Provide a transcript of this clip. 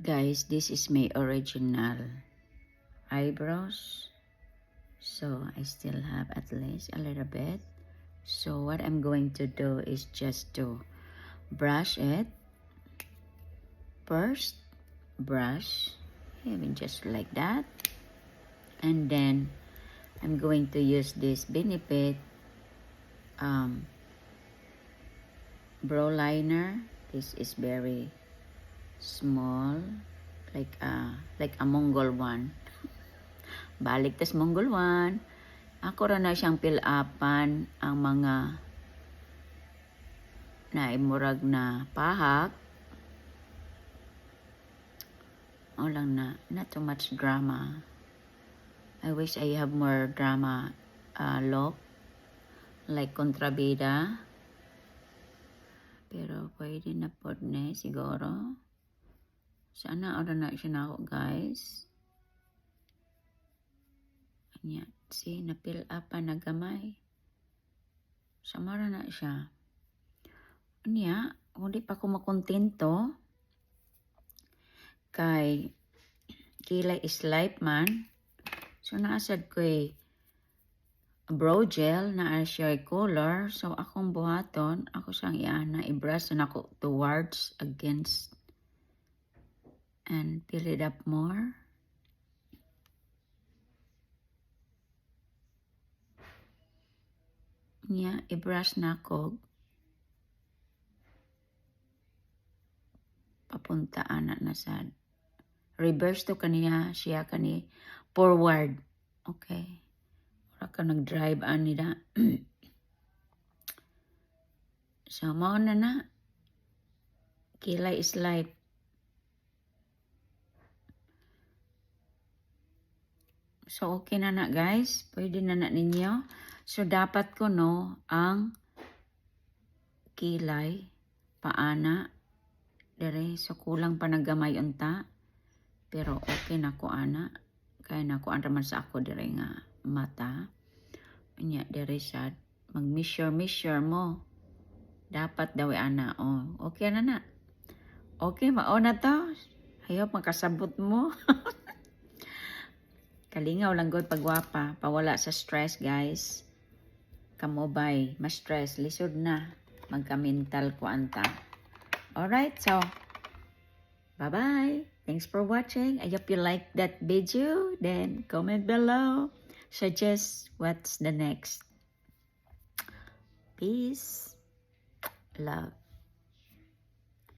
Guys, this is my original eyebrows. So I still have at least a little bit. So what I'm going to do is just to brush it. First, brush, even just like that. And then I'm going to use this Benefit brow liner. This is very small, like a Mongol one. Balik tas Mongol one. Ako ra na siyang fill-upan ang mga naimurag na pahak. O lang na, not too much drama. I wish I have more drama look, like kontrabida. Pero pwede na po na siguro. Sana ora na siya na ako, guys. Anya, see, na-fill up na gamay. Samara na siya. Anya, hindi pa ako makontento. Kay kilay is life man. So naasad ko brow gel na siya color. So akong buhaton, ako siyang iana, i-brush na ako towards, against, and fill it up more. Yeah, i-brush na ako. Papuntaan na sad. Reverse to kaniya, siya kani forward. Okay. Wala ka nag-drive anida. So, mao na. Kilay is life. So, okay na guys. Pwede na ninyo. So, dapat ko ang kilay, paana, dere. So, kulang pa nagamay unta. Pero, okay na ko ana. Kaya na ko anraman sa ako dere nga mata. Nya, dere sad. Mag-measure mo. Dapat daw ana. Oh, okay na. Okay, mao na to. Hayop, makasabot mo. Kalingaw lang gud pagwapa. Pawala sa stress, guys. Kamobay, ma-stress, lisod na. Magka-mental ko anta. Alright, so, bye-bye. Thanks for watching. I hope you like that video. Then, comment below. Suggest what's the next. Peace. Love.